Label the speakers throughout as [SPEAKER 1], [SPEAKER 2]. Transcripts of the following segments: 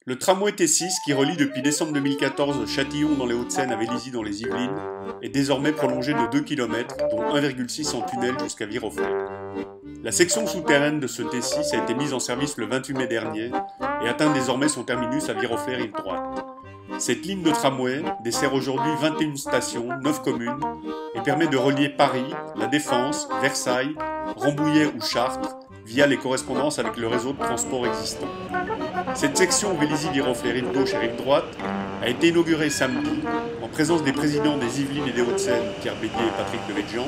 [SPEAKER 1] Le tramway T6, qui relie depuis décembre 2014 Châtillon dans les Hauts-de-Seine à Vélizy dans les Yvelines, est désormais prolongé de 2 km, dont 1,6 en tunnel jusqu'à Viroflay. La section souterraine de ce T6 a été mise en service le 28 mai dernier et atteint désormais son terminus à Viroflay rive droite. Cette ligne de tramway dessert aujourd'hui 21 stations, 9 communes, et permet de relier Paris, La Défense, Versailles, Rambouillet ou Chartres, via les correspondances avec le réseau de transport existant. Cette section Vélizy-Viroflay rive gauche et rive droite a été inaugurée samedi en présence des présidents des Yvelines et des Hauts-de-Seine, Pierre Bédier et Patrick Devedjian,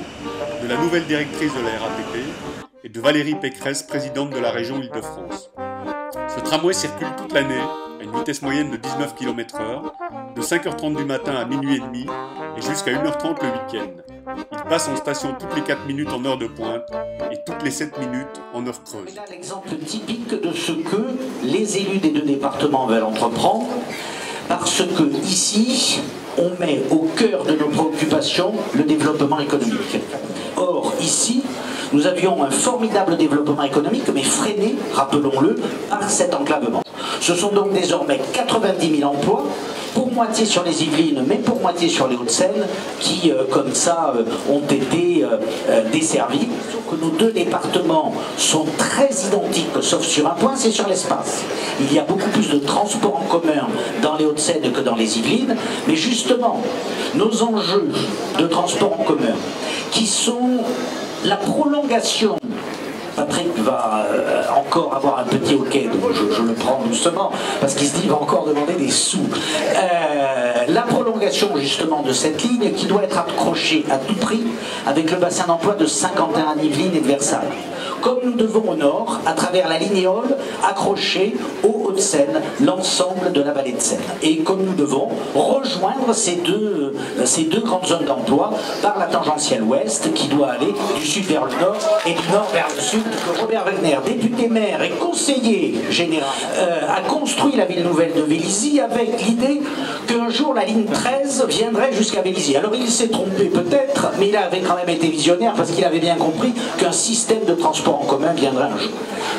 [SPEAKER 1] de la nouvelle directrice de la RATP et de Valérie Pécresse, présidente de la région Île-de-France. Ce tramway circule toute l'année à une vitesse moyenne de 19 km/h, de 5h30 du matin à minuit et demi et jusqu'à 1h30 le week-end. Il passe en station toutes les 4 minutes en heure de pointe et toutes les 7 minutes en heure creuse.
[SPEAKER 2] C'est là l'exemple typique de ce que les élus des deux départements veulent entreprendre, parce que ici, on met au cœur de nos préoccupations le développement économique. Or, ici, nous avions un formidable développement économique, mais freiné, rappelons-le, par cet enclavement. Ce sont donc désormais 90 000 emplois, pour moitié sur les Yvelines, mais pour moitié sur les Hauts-de-Seine, qui, comme ça, ont été desservis. Que nos deux départements sont très identiques, sauf sur un point, c'est sur l'espace. Il y a beaucoup plus de transports en commun dans les Hauts-de-Seine que dans les Yvelines, mais justement, nos enjeux de transport en commun, qui sont la prolongation. Patrick va encore avoir un petit hoquet, donc je le prends doucement, parce qu'il se dit qu'il va encore demander des sous. La prolongation justement de cette ligne qui doit être accrochée à tout prix avec le bassin d'emploi de Saint-Quentin à Yvelines et de Versailles. Comme nous devons au nord, à travers la ligne Éole, accrocher aux Hauts-de-Seine l'ensemble de la vallée de Seine. Et comme nous devons rejoindre ces deux grandes zones d'emploi par la tangentielle ouest qui doit aller du sud vers le nord et du nord vers le sud. Robert Wagner, député maire et conseiller général, a construit la ville nouvelle de Vélizy avec l'idée qu'un jour la ligne 13 viendrait jusqu'à Vélizy. Alors il s'est trompé peut-être, mais il avait quand même été visionnaire parce qu'il avait bien compris qu'un système de transport en commun viendrait un jour.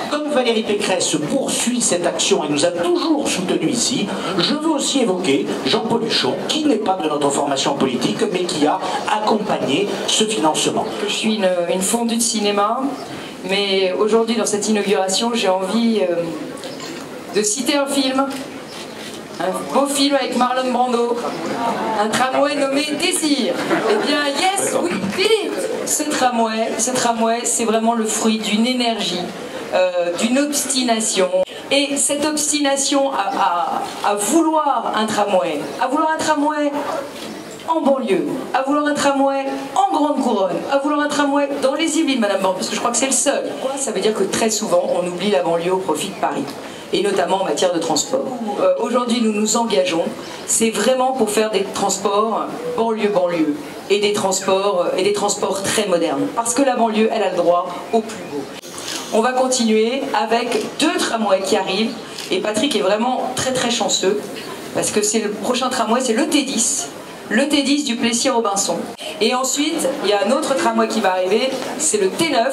[SPEAKER 2] Comme Valérie Pécresse poursuit cette action et nous a toujours soutenus ici, je veux aussi évoquer Jean-Paul Huchon, qui n'est pas de notre formation politique, mais qui a accompagné ce financement.
[SPEAKER 3] Je suis une fondue de cinéma, mais aujourd'hui dans cette inauguration, j'ai envie de citer un film. Un beau film avec Marlon Brando, un tramway nommé Désir. Eh bien, yes, oui, Philippe. Ce tramway, c'est vraiment le fruit d'une énergie, d'une obstination. Et cette obstination à vouloir un tramway, en banlieue, à vouloir un tramway en grande couronne, à vouloir un tramway dans les Yvelines, Madame Borne, parce que je crois que c'est le seul. Ça veut dire que très souvent, on oublie la banlieue au profit de Paris, et notamment en matière de transport. Aujourd'hui, nous nous engageons, c'est vraiment pour faire des transports banlieue, et des transports très modernes, parce que la banlieue, elle a le droit au plus beau. On va continuer avec 2 tramways qui arrivent, et Patrick est vraiment très très chanceux, parce que c'est le prochain tramway, c'est le T10. Le T10 du Plessis-Robinson. Et ensuite, il y a un autre tramway qui va arriver, c'est le T9,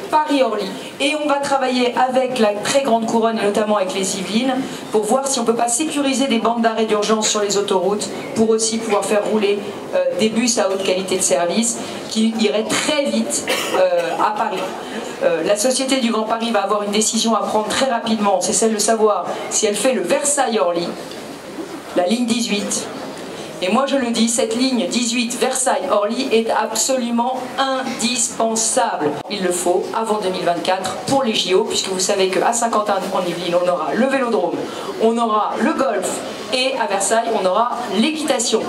[SPEAKER 3] Paris-Orly. Et on va travailler avec la très grande couronne, et notamment avec les Yvelines, pour voir si on ne peut pas sécuriser des bandes d'arrêt d'urgence sur les autoroutes, pour aussi pouvoir faire rouler des bus à haute qualité de service, qui iraient très vite à Paris. La Société du Grand Paris va avoir une décision à prendre très rapidement, c'est celle de savoir si elle fait le Versailles-Orly, la ligne 18. Et moi je le dis, cette ligne 18 Versailles-Orly est absolument indispensable. Il le faut avant 2024 pour les JO, puisque vous savez qu'à Saint-Quentin en Yvelines, on aura le vélodrome, on aura le golf, et à Versailles, on aura l'équitation.